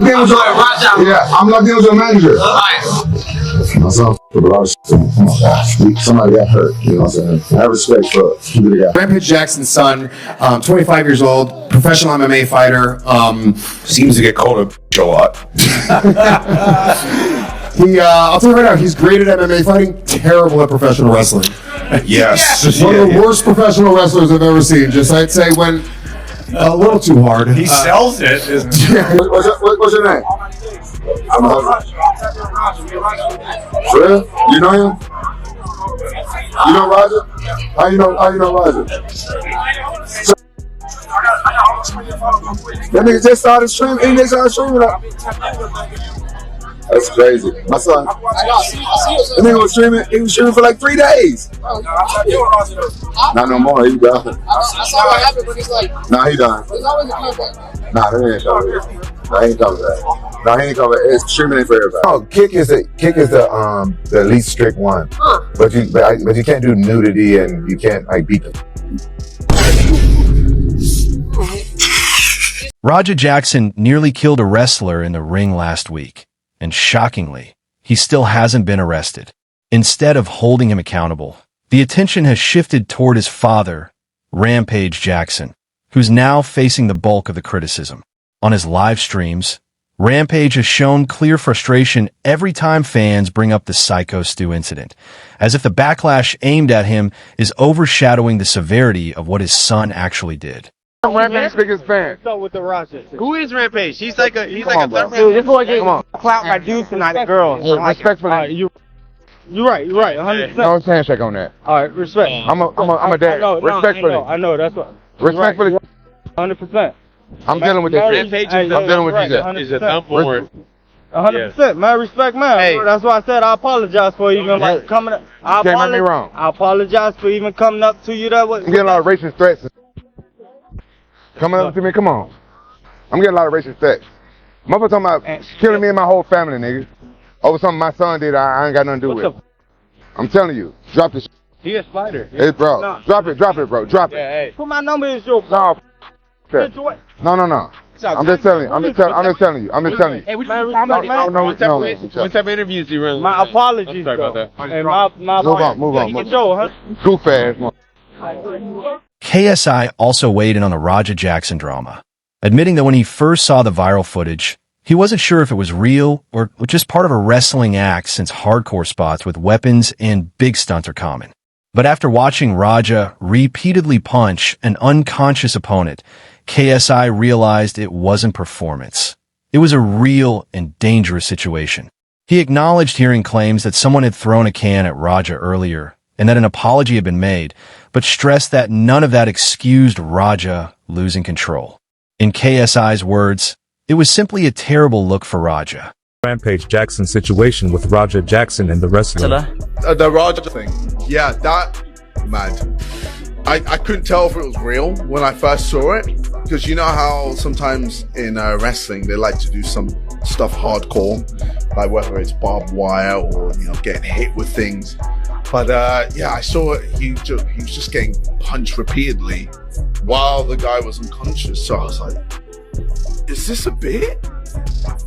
Yeah, I'm not dealing with your manager. My son, a lot of shit. Oh my gosh, somebody got hurt. You know what I'm saying? I have respect for the guy. Rampage Jackson's son, 25 years old, professional MMA fighter. Seems to get called a lot. I'll tell you right now, he's great at MMA fighting, terrible at professional wrestling. Yes. One of the worst professional wrestlers I've ever seen. Just, I'd say, went a little too hard. He sells it. What's your name? I'm a husband. Real? You know him? You know Roger? How you know Roger? That nigga just started streaming. He just started streaming up. That's crazy. My son. That nigga was streaming. He was streaming for like 3 days. Not no more. He done. I saw what happened, but it's like. Nah, he done. There's always a comeback. Nah, that ain't coming. Nah, he ain't coming back. Nah, he ain't coming back. It's streaming for everybody. Oh, kick is the least strict one. But you can't do nudity and you can't like beat them. RampageJackson nearly killed a wrestler in the ring last week, and shockingly, he still hasn't been arrested. Instead of holding him accountable, the attention has shifted toward his father, Rampage Jackson, who's now facing the bulk of the criticism. On his live streams, Rampage has shown clear frustration every time fans bring up the Psycho Stu incident, as if the backlash aimed at him is overshadowing the severity of what his son actually did. Rampage's biggest fan. So with the Rochester. Who is Rampage? He's like a Dude, this boy getting clout by dudes and not the girls. Respectfully. You're right. 100%. No handshake on that. All right, respect. I'm a dad. Respectfully. I know. That's what. Respectfully. 100%. I'm dealing with this shit. I'm dealing with you. He's a thumb for 100%, man. Respect, man. Hey. That's why I said I apologize for even like coming up. You can't make me wrong. I apologize for even coming up to you that way. I'm getting a lot of racist threats. Coming up to me, come on. I'm getting a lot of racist threats. Motherfucker talking about killing me and my whole family, nigga. Over something my son did, I ain't got nothing to do with. I'm telling you, drop this. He a spider. Hey, bro, no. Drop it, bro, drop it. Hey. Put my number in your. No, no. I'm just telling you. I'm just telling you. Hey, what type of interviews do you run? My apologies, sorry about that. And my move on. Goof ass. KSI also weighed in on the RampageJackson drama, admitting that when he first saw the viral footage, he wasn't sure if it was real or just part of a wrestling act, since hardcore spots with weapons and big stunts are common. But after watching Raja repeatedly punch an unconscious opponent, KSI realized it wasn't performance. It was a real and dangerous situation. He acknowledged hearing claims that someone had thrown a can at Raja earlier and that an apology had been made, but stressed that none of that excused Raja losing control. In KSI's words, it was simply a terrible look for Raja. Rampage Jackson situation with RampageJackson and the wrestler. The Raja thing. Yeah, that, man. I couldn't tell if it was real when I first saw it, because you know how sometimes in wrestling they like to do some stuff hardcore, like whether it's barbed wire or getting hit with things. But yeah, I saw it. He was just getting punched repeatedly while the guy was unconscious. So I was like, "Is this a bit?"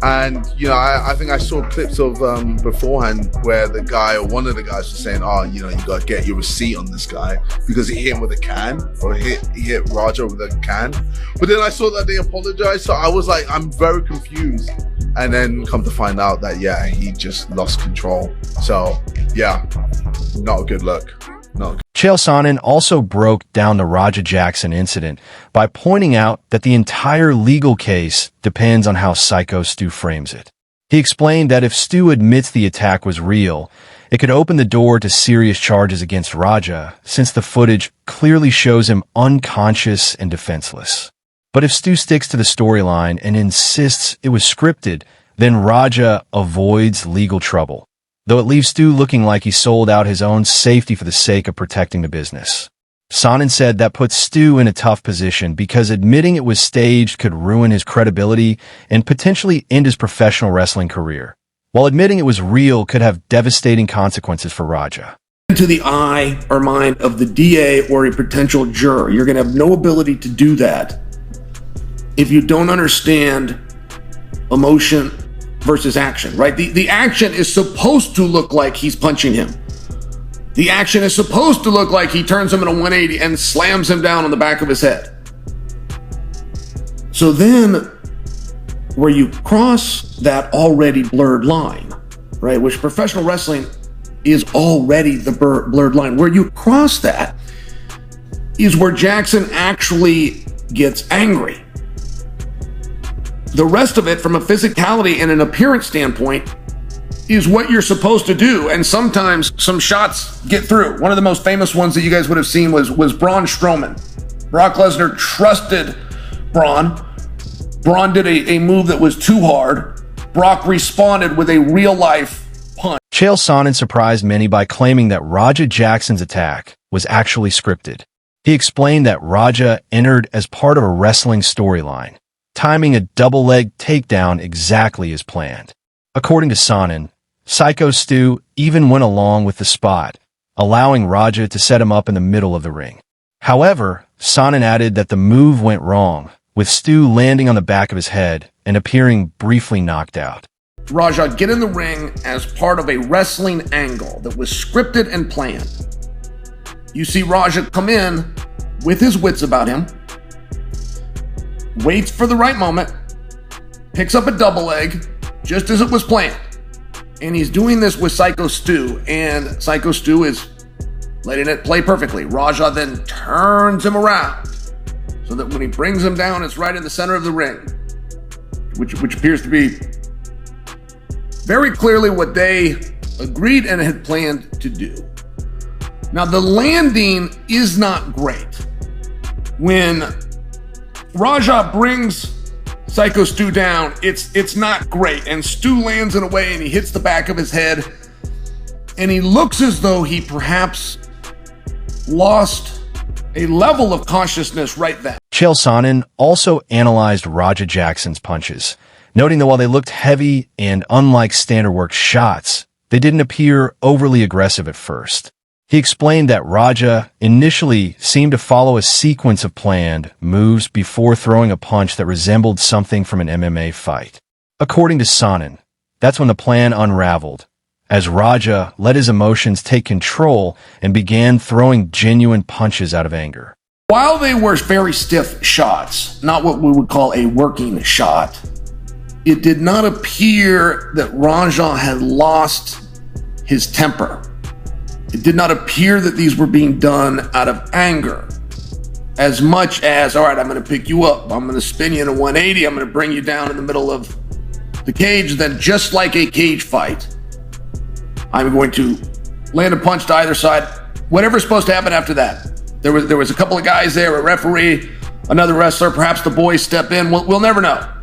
And I think I saw clips of beforehand where the guy or one of the guys was saying, "Oh, you got to get your receipt on this guy because he hit him with a can, or he hit Raja with a can." But then I saw that they apologized, so I was like, I'm very confused. And then come to find out that he just lost control. So yeah, not a good look. Chael Sonnen also broke down the RampageJackson incident by pointing out that the entire legal case depends on how Psycho Stu frames it. He explained that if Stu admits the attack was real, it could open the door to serious charges against Raja, since the footage clearly shows him unconscious and defenseless. But if Stu sticks to the storyline and insists it was scripted, then Raja avoids legal trouble, though it leaves Stu looking like he sold out his own safety for the sake of protecting the business. Sonnen said that puts Stu in a tough position because admitting it was staged could ruin his credibility and potentially end his professional wrestling career, while admitting it was real could have devastating consequences for Raja. To the eye or mind of the DA or a potential juror, you're going to have no ability to do that if you don't understand emotion versus action, right? The action is supposed to look like he's punching him. The action is supposed to look like he turns him in a 180 and slams him down on the back of his head. So then, where you cross that already blurred line, right, which professional wrestling is already the blurred line, where you cross that is where Jackson actually gets angry. The rest of it, from a physicality and an appearance standpoint, is what you're supposed to do. And sometimes some shots get through. One of the most famous ones that you guys would have seen was Braun Strowman. Brock Lesnar trusted Braun. Braun did a move that was too hard. Brock responded with a real-life punch. Chael Sonnen surprised many by claiming that Raja Jackson's attack was actually scripted. He explained that Raja entered as part of a wrestling storyline, timing a double-leg takedown exactly as planned. According to Sonnen, Psycho Stu even went along with the spot, allowing Raja to set him up in the middle of the ring. However, Sonnen added that the move went wrong, with Stu landing on the back of his head and appearing briefly knocked out. Raja get in the ring as part of a wrestling angle that was scripted and planned. You see Raja come in with his wits about him, waits for the right moment, picks up a double leg, just as it was planned. And he's doing this with Psycho Stu, and Psycho Stu is letting it play perfectly. Raja then turns him around so that when he brings him down, it's right in the center of the ring, which appears to be very clearly what they agreed and had planned to do. Now, the landing is not great. When Raja brings Psycho Stu down, it's not great, and Stu lands in a way and he hits the back of his head, and he looks as though he perhaps lost a level of consciousness right then. Chael Sonnen also analyzed Raja Jackson's punches, noting that while they looked heavy and unlike standard work shots, they didn't appear overly aggressive at first. He explained that Raja initially seemed to follow a sequence of planned moves before throwing a punch that resembled something from an MMA fight. According to Sonnen, that's when the plan unraveled, as Raja let his emotions take control and began throwing genuine punches out of anger. While they were very stiff shots, not what we would call a working shot, it did not appear that Raja had lost his temper. It did not appear that these were being done out of anger, as much as, all right, I'm going to pick you up, I'm going to spin you in a 180, I'm going to bring you down in the middle of the cage, then just like a cage fight, I'm going to land a punch to either side. Whatever's supposed to happen after that. There was a couple of guys there, a referee, another wrestler, perhaps the boys step in, we'll never know.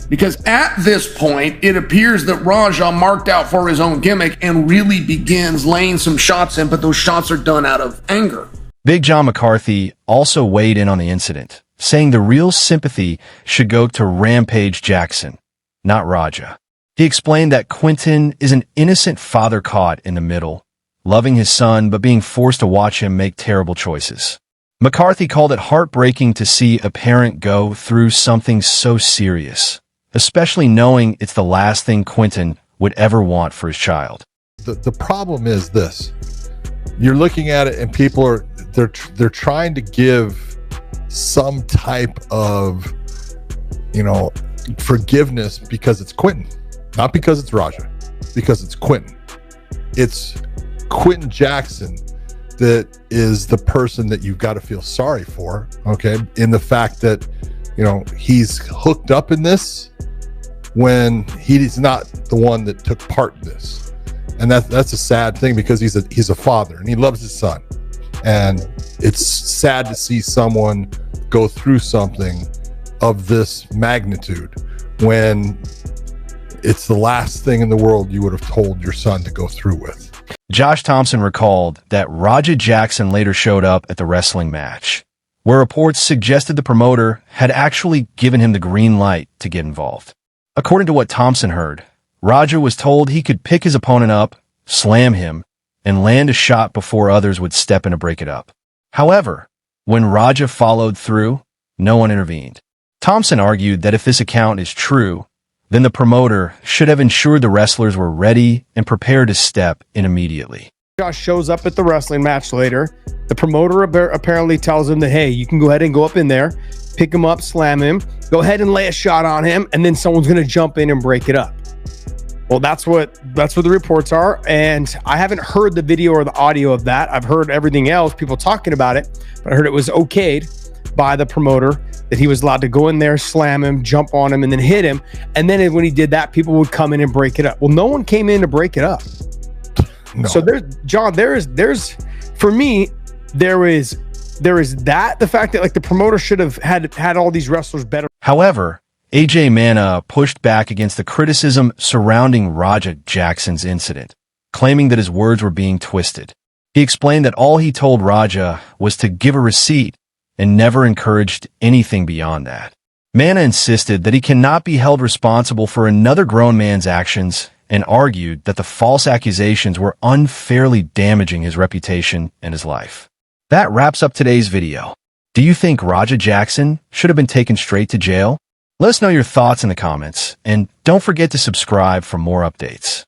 Because at this point, it appears that Raja marked out for his own gimmick and really begins laying some shots in, but those shots are done out of anger. Big John McCarthy also weighed in on the incident, saying the real sympathy should go to Rampage Jackson, not Raja. He explained that Quentin is an innocent father caught in the middle, loving his son but being forced to watch him make terrible choices. McCarthy called it heartbreaking to see a parent go through something so serious, especially knowing it's the last thing Quentin would ever want for his child. The problem is this. You're looking at it and people are, they're trying to give some type of, forgiveness because it's Quentin. Not because it's Raja, because it's Quentin. It's Quentin Jackson that is the person that you've got to feel sorry for, okay? In the fact that, he's hooked up in this when he's not the one that took part in this. And that's a sad thing because he's a father and he loves his son. And it's sad to see someone go through something of this magnitude when it's the last thing in the world you would have told your son to go through with. Josh Thompson recalled that Raja Jackson later showed up at the wrestling match, where reports suggested the promoter had actually given him the green light to get involved. According to what Thompson heard, Raja was told he could pick his opponent up, slam him, and land a shot before others would step in to break it up. However, when Raja followed through, no one intervened. Thompson argued that if this account is true, then the promoter should have ensured the wrestlers were ready and prepared to step in immediately. Josh shows up at the wrestling match later. The promoter apparently tells him that, hey, you can go ahead and go up in there, pick him up, slam him, go ahead and lay a shot on him, and then someone's going to jump in and break it up. Well, that's what the reports are, and I haven't heard the video or the audio of that. I've heard everything else, people talking about it, but I heard it was okayed by the promoter that he was allowed to go in there, slam him, jump on him, and then hit him. And then when he did that, people would come in and break it up. Well, no one came in to break it up. No. So there's for me, there is that, the fact that like the promoter should have had all these wrestlers better. However, AJ Mana pushed back against the criticism surrounding Raja Jackson's incident, claiming that his words were being twisted. He explained that all he told Raja was to give a receipt and never encouraged anything beyond that. Mana insisted that he cannot be held responsible for another grown man's actions and argued that the false accusations were unfairly damaging his reputation and his life. That wraps up today's video. Do you think Raja Jackson should have been taken straight to jail? Let us know your thoughts in the comments, and don't forget to subscribe for more updates.